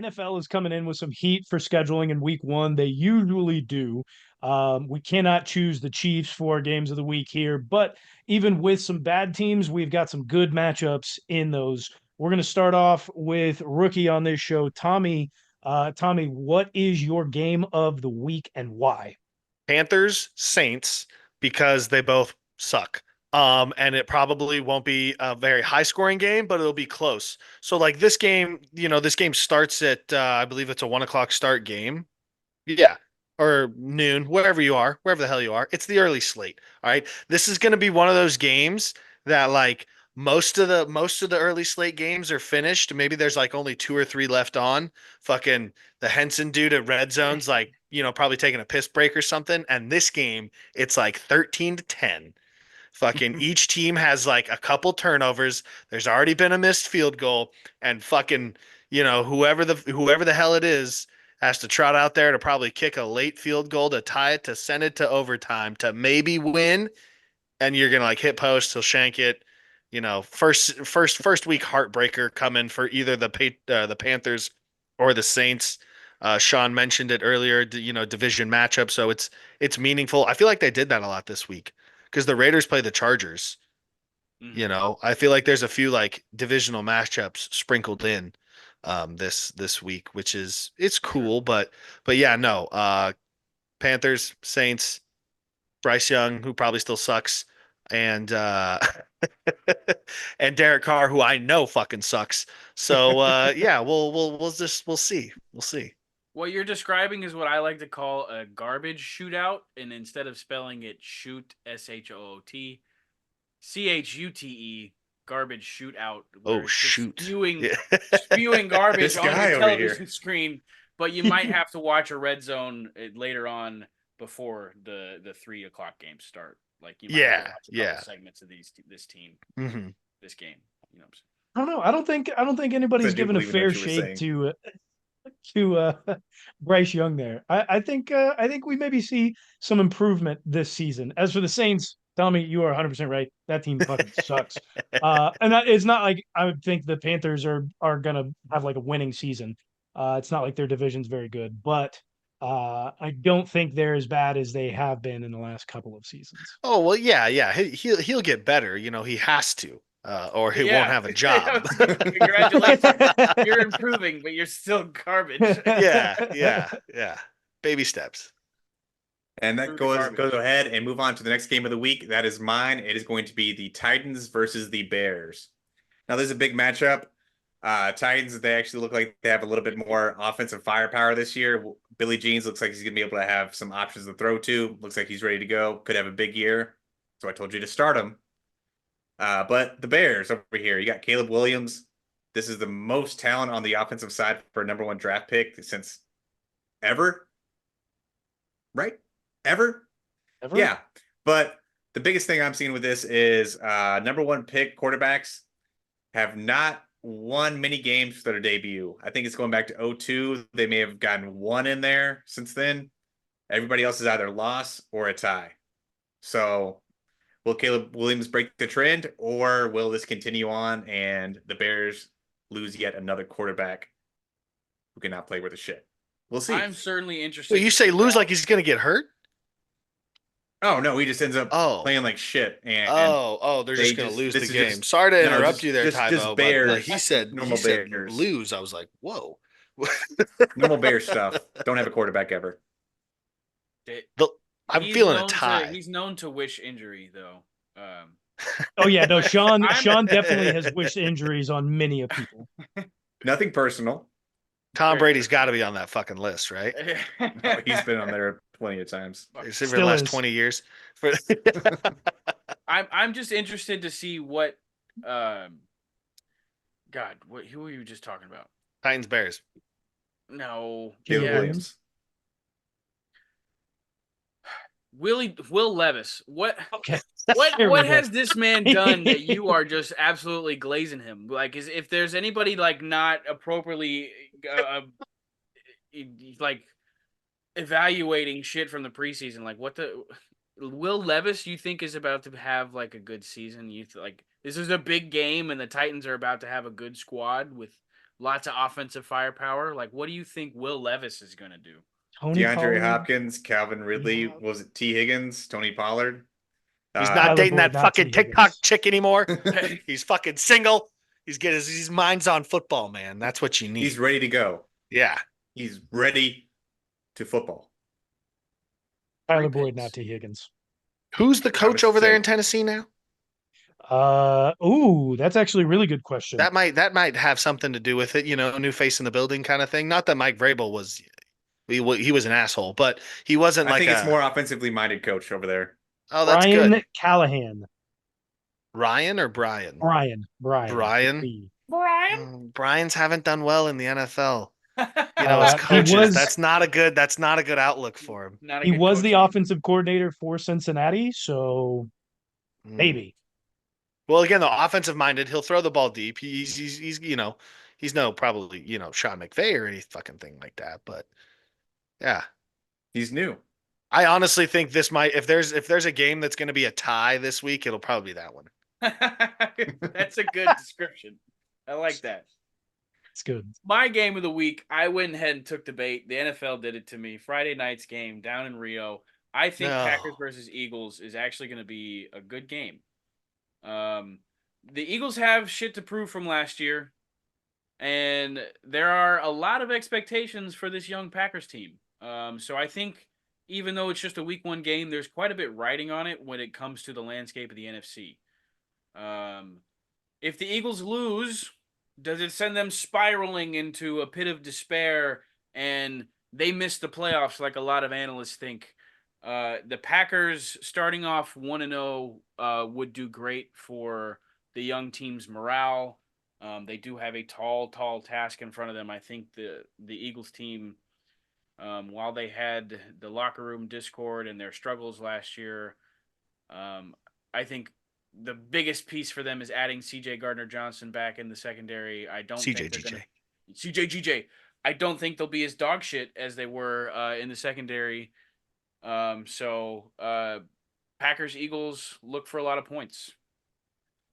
NFL is coming in with some heat for scheduling in week one. They usually do. We cannot choose the Chiefs for games of the week here, but even with some bad teams, we've got some good matchups in those. We're going to start off with rookie on this show, Tommy. Tommy, what is your game of the week and why? Panthers, Saints, because they both suck. And it probably won't be a very high scoring game, but it'll be close. So like this game, this game starts at I believe it's a 1 o'clock start game. Yeah. Or noon, wherever the hell you are. It's the early slate. All right. This is gonna be one of those games that like most of the early slate games are finished. Maybe there's like only two or three left on. Fucking the Henson dude at Red Zone's like, probably taking a piss break or something. And this game, it's like 13-10. Fucking each team has like a couple turnovers. There's already been a missed field goal, and fucking, whoever the hell it is has to trot out there to probably kick a late field goal to tie it, to send it to overtime, to maybe win. And you're gonna like hit post, he'll shank it. First week heartbreaker coming for either the Panthers or the Saints. Sean mentioned it earlier, division matchup, so it's meaningful. I feel like they did that a lot this week because the Raiders play the Chargers. Mhm. I feel like there's a few like divisional matchups sprinkled in this week, which is it's cool, but yeah, no. Panthers, Saints, Bryce Young, who probably still sucks, and and Derek Carr, who I know fucking sucks. So yeah, we'll see. We'll see. What you're describing is what I like to call a garbage shootout, and instead of spelling it shoot Chute, garbage shootout, where Oh it's just shoot. spewing Yeah. spewing garbage This on guy your over television here. screen. But you might have to watch a red zone later on before the 3 o'clock games start. Like you might have to Yeah, watch a couple yeah. segments of this team, Hmm. this game. You know what I'm saying? I don't know. I don't think I anybody's do given a believe in what fair you were shake saying. to Bryce Young there. I think we maybe see some improvement this season. As for the Saints, tell me you are 100% right. That team fucking sucks. And it's not like I would think the Panthers are gonna have like a winning season. It's not like their division's very good, but I don't think they're as bad as they have been in the last couple of seasons. Oh well, yeah, yeah. He'll get better. He has to, or he won't Yeah. have a job. Congratulations. You're improving, but you're still garbage. Yeah, yeah, yeah. Baby steps. And that Through the goes garbage. ahead and move on to the next game of the week. That is mine. It is going to be the Titans versus the Bears. Now, this is a big matchup. Titans, they actually look like they have a little bit more offensive firepower this year. Billy Jeans looks like he's going to be able to have some options to throw to. Looks like he's ready to go. Could have a big year. So I told you to start him. But the Bears over here, you got Caleb Williams. This is the most talent on the offensive side for a number one draft pick since ever, right? Ever? Ever? Yeah. But the biggest thing I'm seeing with this is number one pick quarterbacks have not won many games for their debut. I think it's going back to 02. They may have gotten one in there since then. Everybody else is either loss or a tie. So will Caleb Williams break the trend, or will this continue on and the Bears lose yet another quarterback who cannot play worth a shit? We'll see. I'm certainly Well, interested you to say see lose that. like he's gonna get hurt? Oh no, he just ends up Oh, playing like shit, and oh, they're they just gonna just lose the this is game. just Sorry to no, interrupt you there, just Tybo, but like he Bears, said, he normal said Bears, lose. I was like, whoa. normal Bears stuff. Don't have a quarterback ever. That- The, I'm He's feeling a known to tie. he's known to wish injury though. Oh yeah, no, But Sean I'm Sean definitely has wished injuries on many of people. Nothing personal. Tom very Brady's got to personal. be on that fucking list, right? No, he's been on there plenty of times. It's for the Still last is. 20 years. For I'm just interested to see what God, who were you just talking about? Titans Bears. No. Caleb Caleb Yeah. Williams. Will Levis. What Okay. what There we what go. has this man done that you are just absolutely glazing him? Like is if there's anybody like not appropriately like evaluating shit from the preseason, like what the Will Levis you think is about to have like a good season? Like this is a big game and the Titans are about to have a good squad with lots of offensive firepower. Like, what do you think Will Levis is going to do? Tony DeAndre Pollard, Hopkins, Calvin Ridley, Yeah. what was it T. Higgins, Tony Pollard? He's Uh, not Tyler dating Boyd, that not fucking T. TikTok Higgins. chick anymore. He's fucking single. His mind's on football, man. That's what you need. he's ready to go. Yeah. He's ready to football. Tyler Three Boyd, not picks. T. Higgins. Who's the coach would over there say- in Tennessee now? That's actually a really good question. That might have something to do with it. New face in the building kind of thing. Not that Mike Vrabel was he was an asshole, but he wasn't I like think it's more offensively minded coach over there. Oh, that's Brian good. Callahan. Ryan or Brian? Brian. Brian? B. Brian. Brian's haven't done well in the NFL. As he coaches, was- that's not a good outlook for him. Not a He good was the coach. offensive coordinator for Cincinnati, so Mm. maybe. Well, again, the offensive minded, he'll throw the ball deep. He's no probably, Sean McVay or any fucking thing like that. But yeah. He's new. I honestly think this might if there's a game that's gonna be a tie this week, it'll probably be that one. That's a good description. I like that. It's good. My game of the week, I went ahead and took the bait. The NFL did it to me. Friday night's game down in Rio. I think No. Packers versus Eagles is actually going to be a good game. The Eagles have shit to prove from last year, and there are a lot of expectations for this young Packers team. So I think even though it's just a week 1 game, there's quite a bit riding on it when it comes to the landscape of the NFC. If the Eagles lose, does it send them spiraling into a pit of despair and they miss the playoffs like a lot of analysts think? The Packers starting off 1-0 would do great for the young team's morale. They do have a tall task in front of them. I think the Eagles team, while they had the locker room discord and their struggles last year, I think the biggest piece for them is adding C.J. Gardner-Johnson back in the secondary. I don't think they're gonna... CJ. I don't think they'll be as dog shit as they were in the secondary. So Packers Eagles look for a lot of points.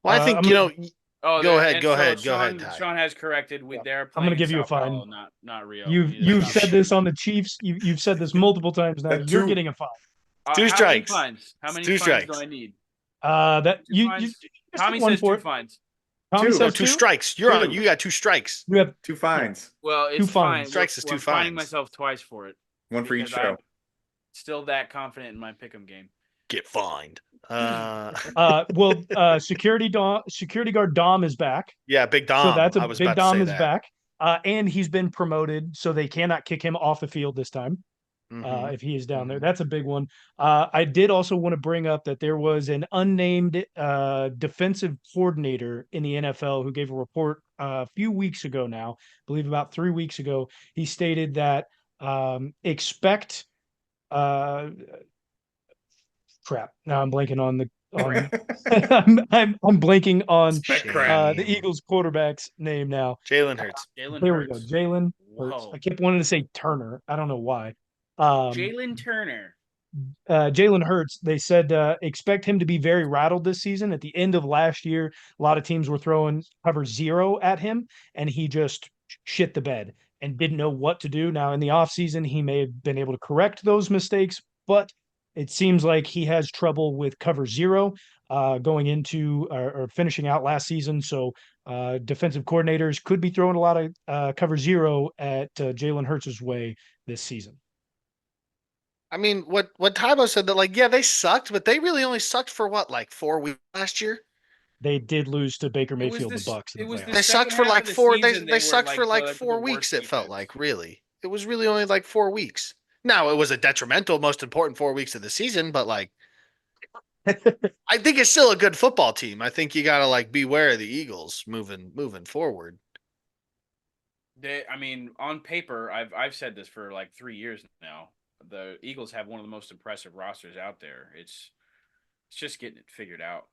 Well, I think Oh, Go ahead, and go so ahead, go ahead, Sean, Ty. Sean has corrected. Yeah. They're I'm gonna playing give you a Sao Paulo, fine. not Rio. You've said this on the Chiefs. You've said this multiple times now. That's You're true. getting a fine. Two strikes. How many Two fines strikes. do I need? That Two you fines? just Tommy take one says for 2 it. fines. Tommy Two. says No, two strikes. You're on. Two. You got 2 strikes. You have 2 fines. Well, it's 2 fines. fine. Strikes is 2 I'm fining fines. myself twice for it. One for each because I'm show. still that confident in my pick'em game. Get fined. security guard Dom is back. Yeah, Big Dom. So that's I was Big about to Dom say is that. back. And he's been promoted, so they cannot kick him off the field this time. Mhm. If he is down there. That's a big one. I did also want to bring up that there was an unnamed defensive coordinator in the NFL who gave a report a few weeks ago now, I believe about 3 weeks ago. He stated that expect crap. Now I'm blanking on the I'm blanking on Spec Shame. crap. the Eagles quarterback's name now. Jalen Hurts. Jalen There Hurts. we go. Jalen Hurts. Whoa. I kept wanting to say Turner. I don't know why. Jalen Turner. Jalen Hurts, they said expect him to be very rattled this season. At the end of last year, a lot of teams were throwing cover 0 at him, and he just shit the bed and didn't know what to do. Now, in the offseason, he may have been able to correct those mistakes, but it seems like he has trouble with cover 0 going into or finishing out last season. So defensive coordinators could be throwing a lot of cover 0 at Jalen Hurts' way this season. I mean, what Tybo said that yeah, they sucked, but they really only sucked for what, 4 weeks last year? They did lose to Baker It was Mayfield, this- the Bucks. in it the was playoffs. this- They sucked for second half of the 4. season, They they sucked were, for the 4 worst weeks. It felt defense. like really. It was really only 4 weeks. Now it was a detrimental, most important 4 weeks of the season, but I think it's still a good football team. I think you gotta beware of the Eagles moving forward. On paper, I've said this for 3 years now. The Eagles have one of the most impressive rosters out there. It's just getting it figured out,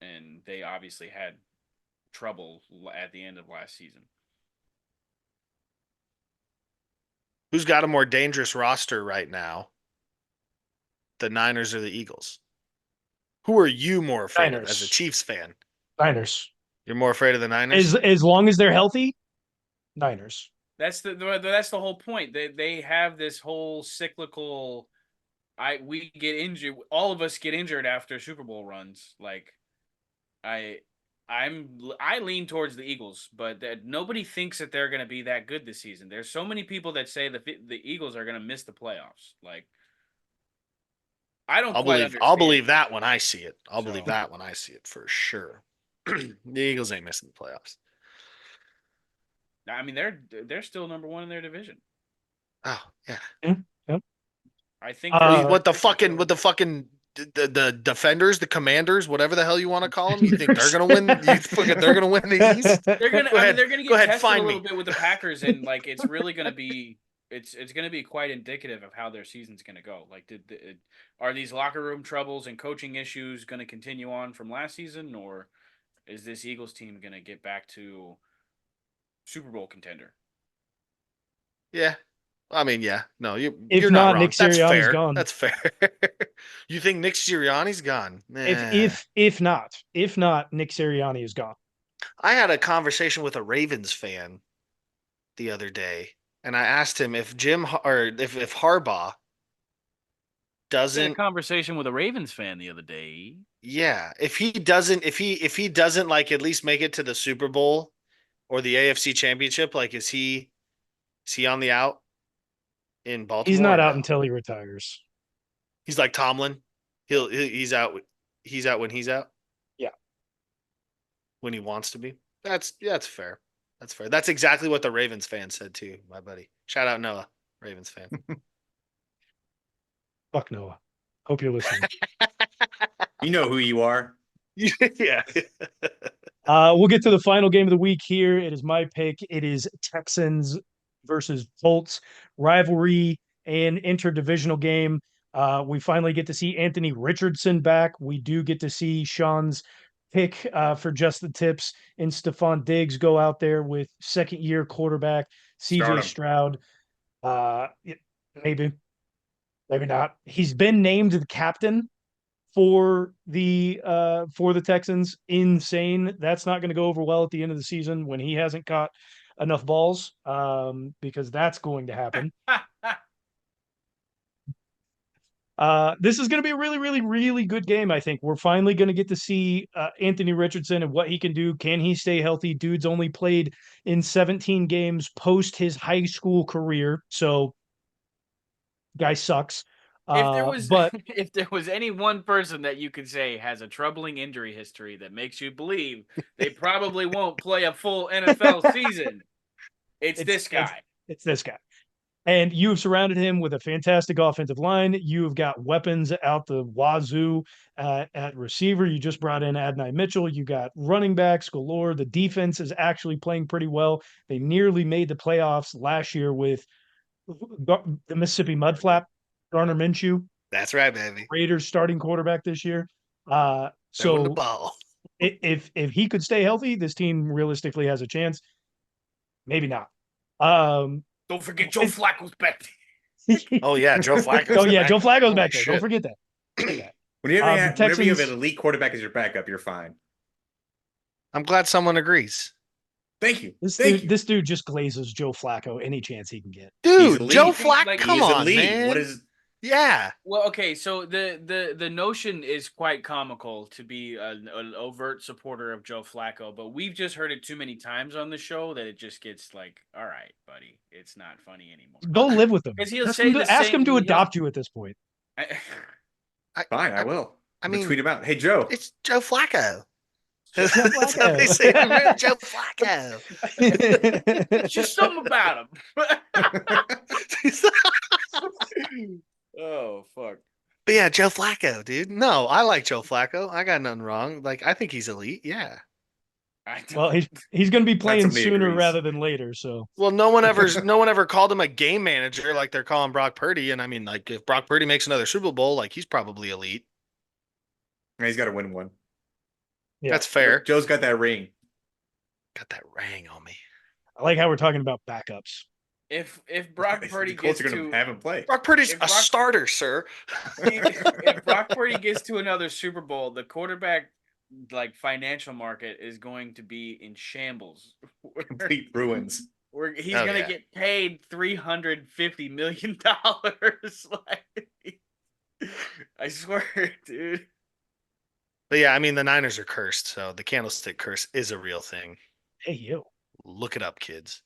and they obviously had trouble at the end of last season. Who's got a more dangerous roster right now? The Niners or the Eagles? Who are you more afraid of as a Niners. Chiefs fan? Niners. You're more afraid of the Niners? As long as they're healthy, Niners. That's the whole point. They have this whole cyclical. We get injured. All of us get injured after Super Bowl runs. Like, I lean towards the Eagles, but that nobody thinks that they're going to be that good this season. There's so many people that say the Eagles are going to miss the playoffs. Like, I don't quite understand. I'll believe that when I see it. I'll So- believe that when I see it for sure. The Eagles ain't missing the playoffs. I mean, they're still number one in their division. Oh yeah. I think. What the fucking the defenders, the commanders, whatever the hell you want to call them? You think they're gonna win? You think they're gonna win the East? They're gonna. Go I mean, ahead. they're gonna Go get ahead, tested find a little me. bit with the Packers, and like it's really gonna be. It's gonna be quite indicative of how their season's gonna go. Like, are these locker room troubles and coaching issues gonna continue on from last season, or is this Eagles team gonna get back to Super Bowl contender? Yeah. I mean, yeah. No, If you're not, not wrong. Nick That's Sirianni's fair. gone. That's fair. You think Nick Sirianni's gone? If not, Nick Sirianni is gone. I had a conversation with a Ravens fan the other day, and I asked him if if Harbaugh I had a doesn't, conversation with a Ravens fan the other day. yeah, if he doesn't like at least make it to the Super Bowl or the AFC Championship, like is he on the out in Baltimore? He's not or out no? until he retires. He's like Tomlin. He's out. He's out when he's out. Yeah. When he wants to be. That's fair. That's fair. That's exactly what the Ravens fan said too, my buddy. Shout out Noah, Ravens fan. Fuck Noah. Hope you're listening. You know who you are. Yeah. We'll get to the final game of the week here. It is my pick. It is Texans versus Colts rivalry and interdivisional game. We finally get to see Anthony Richardson back. We do get to see Sean's pick for just the tips and Stephon Diggs go out there with second-year quarterback Start CJ him. Stroud. Maybe not. He's been named the captain for the Texans. Insane. That's not going to go over well at the end of the season when he hasn't caught enough balls, because that's going to happen. This is going to be a really, really, really good game. I think we're finally going to get to see Anthony Richardson and what he can do. Can he stay healthy? Dude's only played in 17 games post his high school career, so guy sucks. If there was any one person that you could say has a troubling injury history that makes you believe they probably won't play a full NFL season, it's this guy. It's this guy. And you've surrounded him with a fantastic offensive line. You've got weapons out the wazoo at receiver. You just brought in Adonai Mitchell. You got running backs galore. The defense is actually playing pretty well. They nearly made the playoffs last year with the Mississippi Mudflap, Garner Minshew. That's right, baby. Raiders starting quarterback this year. Throwing the So ball. if he could stay healthy, this team realistically has a chance. Maybe not. Don't forget Joe Flacco's back. Oh yeah, Joe Flacco. Oh yeah, Joe Flacco's Holy back there. Don't shit. forget that. Forget that. Whenever, The whenever you have Texans- an elite quarterback as your backup, you're fine. I'm glad someone agrees. Thank you. This Thank dude, you. this dude just glazes Joe Flacco any chance he can get. Dude, elite. Joe He's Flacco, like- come He's on, elite. man. What is Yeah. Well, okay, so the notion is quite comical to be an overt supporter of Joe Flacco, but we've just heard it too many times on the show that it just gets like, all right, buddy, it's not funny anymore. Go live with him. 'Cause he'll Ask say him to, the ask same- him to he'll- adopt you at this point. fine? I will. I I'm gonna mean, tweet him out. Hey Joe. it's Joe Flacco. Joe That's how they say it, man. Joe Flacco. It's just something about him. Oh fuck. But yeah, Joe Flacco, dude. No, I like Joe Flacco. I got nothing wrong. Like, I think he's elite. Yeah. Well, he's going to be playing somebody sooner agrees. rather than later. So Well, no one ever called him a game manager like they're calling Brock Purdy. And I mean, like, if Brock Purdy makes another Super Bowl, like, he's probably elite. He's got to win one. Yeah. That's fair. Joe's got that ring. Got that ring on me. I like how we're talking about backups. If Brock Purdy the Colts gets are going to to have him play. Brock Purdy's If a Brock- starter, sir. if Brock Purdy gets to another Super Bowl, the quarterback financial market is going to be in shambles. Complete ruins. He's Oh, gonna yeah. get paid $350 million. Like, I swear, dude. But yeah, I mean the Niners are cursed, so the candlestick curse is a real thing. Hey, you. Look it up, kids.